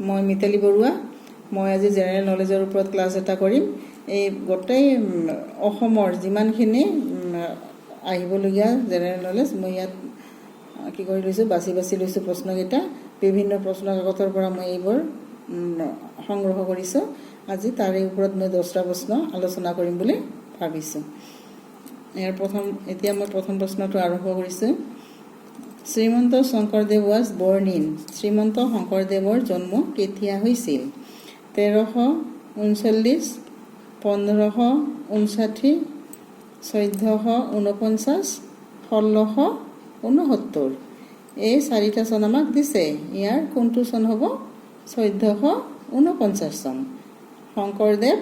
মই মিতালী বৰুৱা। মই আজি জেনেৰেল নলেজৰ ওপৰত ক্লাছ এটা কৰিম। এই গোটেই অসমৰ যিমানখিনি আহিবলগীয়া জেনেৰেল নলেজ মই ইয়াত কি কৰি লৈছোঁ, বাছি লৈছোঁ প্ৰশ্নকেইটা। বিভিন্ন প্ৰশ্ন কাকতৰ পৰা মই এইবোৰ সংগ্ৰহ কৰিছোঁ। আজি তাৰে ওপৰত মই 10টা প্ৰশ্ন আলোচনা কৰিম বুলি ভাবিছোঁ। এতিয়া মই প্ৰথম প্ৰশ্নটো আৰম্ভ কৰিছোঁ। শ্ৰীমন্ত শংকৰদেৱ ৱাজ বৰ্ণ ইন। শ্ৰীমন্ত শংকৰদেৱৰ জন্ম কেতিয়া হৈছিল? 1339, 1559, 1449, 1669। এই 4টা চন আমাক দিছে। ইয়াৰ কোনটো চন হ'ব? 1449 চন। শংকৰদেৱ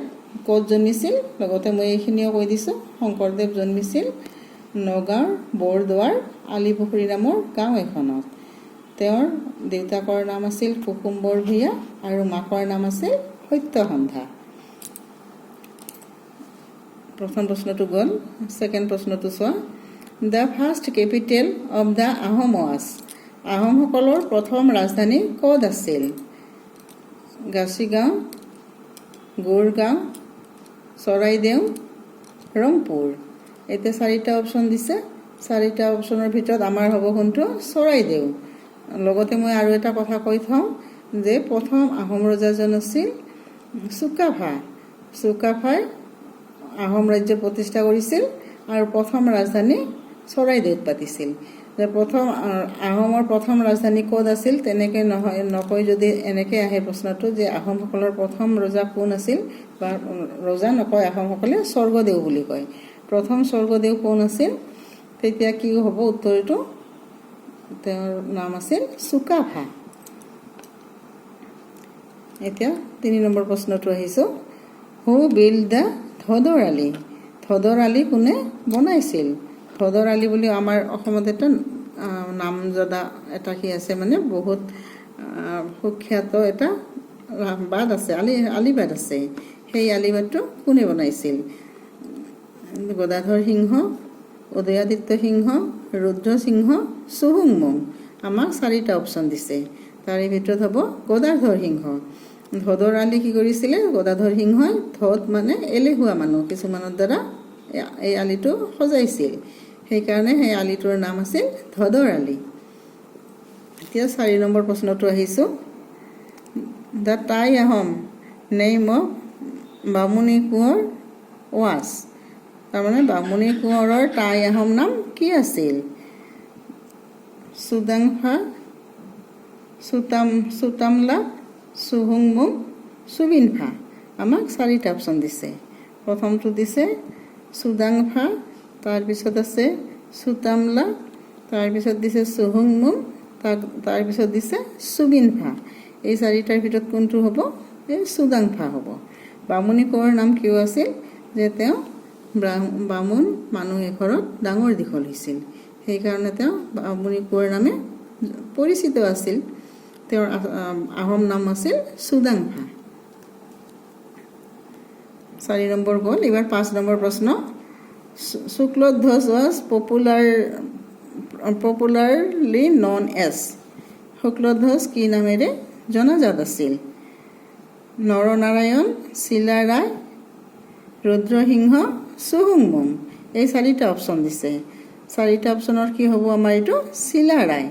ক'ত জন্মিছিল? লগতে মই এইখিনিও কৈ দিছোঁ। শংকৰদেৱ জন্মিছিল নগাঁৱৰ বৰদোৱাৰ আলিপুখুৰী নামৰ গাঁও এখনত। তেওঁৰ দেউতাকৰ নাম আছিল কুসুম্বৰ ভূঞা আৰু মাকৰ নাম আছিল সত্যসন্ধা। প্ৰথম প্ৰশ্নটো গ'ল। ছেকেণ্ড প্ৰশ্নটো চোৱা। The first capital of the Ahom was. আহোমসকলৰ প্ৰথম ৰাজধানী ক'ত আছিল? গাছিগাঁও, গোৰগাঁও, চৰাইদেউ, ৰংপুৰ। এতিয়া 4টা অপশ্যন দিছে। 4টা অপশ্যনৰ ভিতৰত আমাৰ হ'ব কোনটো? চৰাইদেউ। লগতে মই আৰু এটা কথা কৈ থওঁ যে প্ৰথম আহোম ৰজাজন আছিল চুকাফা। চুকাফাই আহোম ৰাজ্য প্ৰতিষ্ঠা কৰিছিল আৰু প্ৰথম ৰাজধানী চৰাইদেউত পাতিছিল। যে আহোমৰ প্ৰথম ৰাজধানী ক'ত আছিল তেনেকৈ নকৈ যদি এনেকৈ আহে প্ৰশ্নটো যে আহোমসকলৰ প্ৰথম ৰজা কোন আছিল, বা ৰজা নকয় আহোমসকলে স্বৰ্গদেউ বুলি কয়। প্ৰথম স্বৰ্গদেউ কোন আছিল? তেতিয়া কি হ'ব উত্তৰটো? তেওঁৰ নাম আছিল চুকাফা। এতিয়া 3 নম্বৰ প্ৰশ্নটো আহিছোঁ। হু বিল্ড দ্য ধদৰ আলি। ধদৰ আলি কোনে বনাইছিল? ধদৰ আলি বুলি আমাৰ অসমত এটা নামজদা এটা কি আছে, মানে বহুত সুখ্যাত এটা বাট আছে, আলিবাট আছে। সেই আলিবাটটো কোনে বনাইছিল? গদাধৰ সিংহ, উদয়াদিত্য সিংহ, ৰুদ্ৰ সিংহ, চুহুংমুং। আমাক 4টা অপশ্যন দিছে। তাৰে ভিতৰত হ'ব গদাধৰ সিংহ। ধদৰ আলি কি কৰিছিলে? গদাধৰ সিংহই ধদ মানে এলেহুৱা মানুহ কিছুমানৰ দ্বাৰা এই আলিটো সজাইছিল। সেইকাৰণে সেই আলিটোৰ নাম আছিল ধদৰ আলি। এতিয়া 4 নম্বৰ প্ৰশ্নটো আহিছোঁ। The Tai Ahom name of Bamuni Konwar was. তাৰমানে বামুণী কোঁৱৰৰ টাই আহোম নাম কি আছিল? চুদাংফা, চুতামলা, চুহুংমুং, চুবিনফা। আমাক 4টা অপশ্যন দিছে। প্ৰথমটো দিছে চুদাংফা, তাৰপিছত আছে চুতামলা, তাৰপিছত দিছে চুহুংমুং, তাৰপিছত দিছে চুবিনফা। এই 4টাৰ ভিতৰত কোনটো হ'ব? এই চুদাংফা হ'ব। বামুণী কোঁৱৰৰ নাম কিয় আছিল? যে তেওঁ বামুণ মানুহ এঘৰত ডাঙৰ দীঘল হৈছিল। সেইকাৰণে তেওঁ বামুণী কোঁৱৰ নামে পৰিচিত আছিল। তেওঁৰ আহোম নাম আছিল চুদাংফা। 4 নম্বৰ গ'ল। এইবাৰ 5 নম্বৰ প্ৰশ্ন। Sukladhwaj was popularly known as. Sukladhwaj কি নামেৰে জনাজাত আছিল? নৰনাৰায়ণ, চিলাৰায়, ৰুদ্ৰসিংহ, চুহুংমুং। এই 4টা অপশ্যন দিছে। 4টা অপশ্যনৰ কি হ'ব আমাৰ এইটো? চিলাৰায়।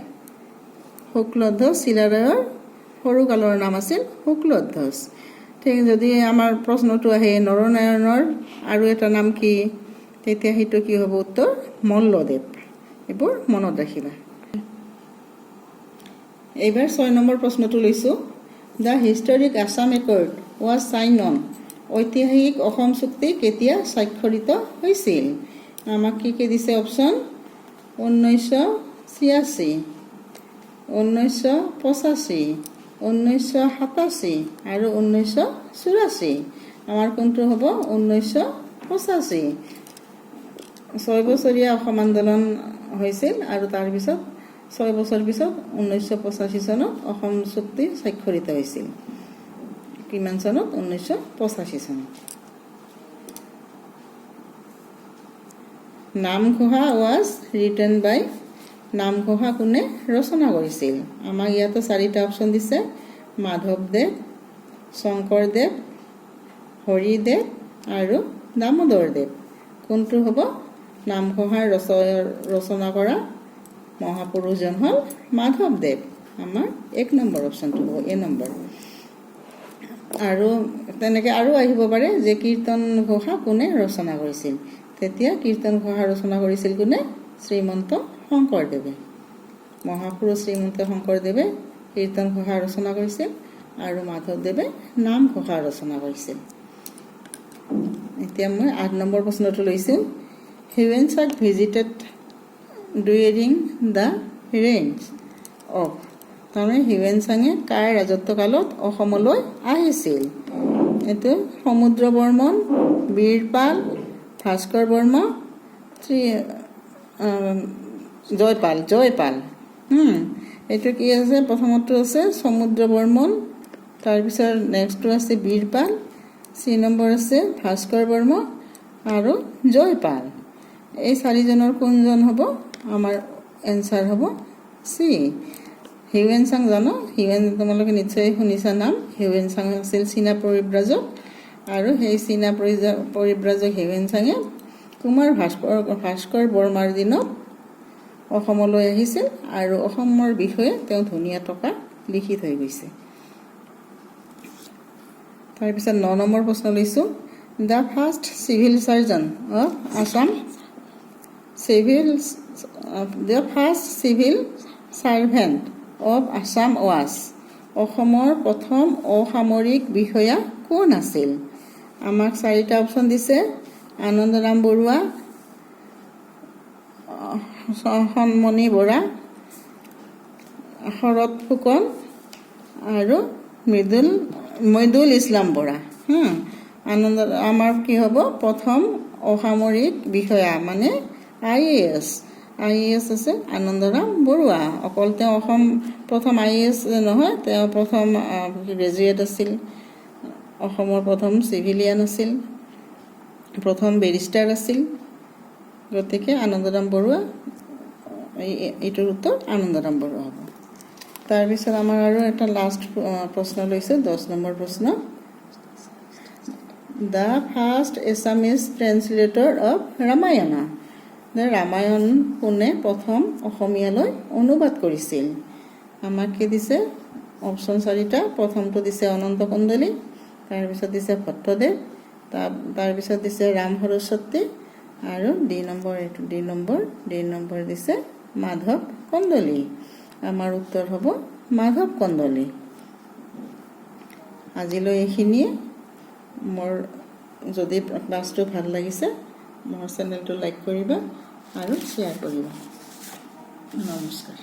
শুক্লধ্বজ চিলাৰায়ৰ সৰুকালৰ নাম আছিল শুক্লধ্বজ। ঠিক যদি আমাৰ প্ৰশ্নটো আহে নৰনাৰায়ণৰ আৰু এটা নাম কি, তেতিয়া সেইটো কি হ'ব উত্তৰ? মল্লদেৱ। এইবোৰ মনত ৰাখিবা। এইবাৰ 6 নম্বৰ প্ৰশ্নটো লৈছোঁ। The historic Assam accord was sign on. ঐতিহাসিক অসম চুক্তি কেতিয়া স্বাক্ষৰিত হৈছিল? আমাক কি দিছে অপশ্যন? 1986, 1985, 1987 আৰু 1984। আমাৰ কোনটো হ'ব? 1985। 6 বছৰীয়া অসম আন্দোলন হৈছিল আৰু তাৰপিছত 6 বছৰ পিছত 1985 চনত অসম চুক্তি স্বাক্ষৰিত হৈছিল। কিমান চনত? 1985 চনত। নামঘোষা ৱাজ ৰিটেন বাই। নামঘোষা কোনে ৰচনা কৰিছিল? আমাক ইয়াতো 4টা অপশ্যন দিছে। মাধৱদেৱ, শংকৰদেৱ, হৰিদেৱ আৰু দামোদৰদেৱ। কোনটো হ'ব? নামঘোষাৰ ৰচনা কৰা মহাপুৰুষজন হ'ল মাধৱদেৱ। আমাৰ 1 নম্বৰ অপশ্যনটো হ'ব এ নম্বৰ। আৰু তেনেকৈ আৰু আহিব পাৰে যে কীৰ্তন ঘোষা কোনে ৰচনা কৰিছিল। তেতিয়া কীৰ্তন ঘোষা ৰচনা কৰিছিল কোনে? শ্ৰীমন্ত শংকৰদেৱে। মহাপুৰুষ শ্ৰীমন্ত শংকৰদেৱে কীৰ্তন ঘোষা ৰচনা কৰিছিল আৰু মাধৱদেৱে নাম ঘোষা ৰচনা কৰিছিল। এতিয়া মই 8 নম্বৰ প্ৰশ্নটো লৈছোঁ। হিউৱেন-চাং ভিজিটেড ডুৰিং দ্য ৰেইঞ্চ অফ। তাৰমানে হিউৱেন-চাঙে কাৰ ৰাজত্বকালত অসমলৈ আহিছিল? এইটো সমুদ্ৰ বৰ্মন, বীৰপাল, ভাস্কৰ বৰ্মা, জয়পাল। এইটো কি আছে? প্ৰথমটো আছে সমুদ্ৰ বৰ্মন, তাৰপিছত নেক্সটটো আছে বীৰপাল, 3 নম্বৰ আছে ভাস্কৰ বৰ্মা আৰু জয়পাল। এই 4জনৰ কোনজন হ'ব? আমাৰ এনচাৰ হ'ব চি, হিউৱেন-চাং। জানো তোমালোকে নিশ্চয় শুনিছা নাম। হিউৱেন-চাং আছিল চীনা পৰিব্ৰাজক আৰু সেই চীনা পৰিব্ৰাজক হিউৱেন-চাঙে কুমাৰ ভাস্কৰ বৰ্মাৰ দিনত অসমলৈ আহিছিল আৰু অসমৰ বিষয়ে তেওঁ ধুনীয়া টকা লিখি থৈ গৈছে। তাৰপিছত 9 নম্বৰ প্ৰশ্ন লৈছোঁ। The first civil surgeon of Assam the first civil servant of Assam was. অসমৰ প্ৰথম অসামৰিক বিষয়া কোন আছিল? আমাক 4টা অপশ্যন দিছে। আনন্দৰাম বৰুৱা, সন্মণি বৰা, শৰৎ ফুকন আৰু মইদুল ইছলাম বৰা। আমাৰ কি হ'ব? প্ৰথম অসামৰিক বিষয়া মানে IAS আছে আনন্দৰাম বৰুৱা। অকল তেওঁ প্ৰথম IAS নহয়, তেওঁ প্ৰথম গ্ৰেজুৱেট আছিল, অসমৰ প্ৰথম চিভিলিয়ান আছিল, প্ৰথম বেৰিষ্টাৰ আছিল। গতিকে আনন্দৰাম বৰুৱা, এইটোৰ উত্তৰ আনন্দৰাম বৰুৱা হ'ব। তাৰপিছত আমাৰ আৰু এটা লাষ্ট প্ৰশ্ন লৈছোঁ, 10 নম্বৰ প্ৰশ্ন। The first Assamese translator of Ramayana. Ramayana কোনে প্ৰথম অসমীয়ালৈ অনুবাদ কৰিছিল? আমাক কি দিছে? অপশ্যন 4টা। প্ৰথমটো দিছে অনন্ত কন্দলী, তাৰপিছত দিছে ভট্টদেৱ, তাৰপিছত দিছে ৰাম সৰস্বতী আৰু ডি নম্বৰ দিছে মাধৱ কন্দলী। আমাৰ উত্তৰ হ'ব মাধৱ কন্দলী। আজিলৈ এইখিনিয়ে। মোৰ যদি ক্লাছটো ভাল লাগিছে মোৰ চেনেলটো লাইক কৰিবা আৰু শ্বেয়াৰ কৰিবা। নমস্কাৰ।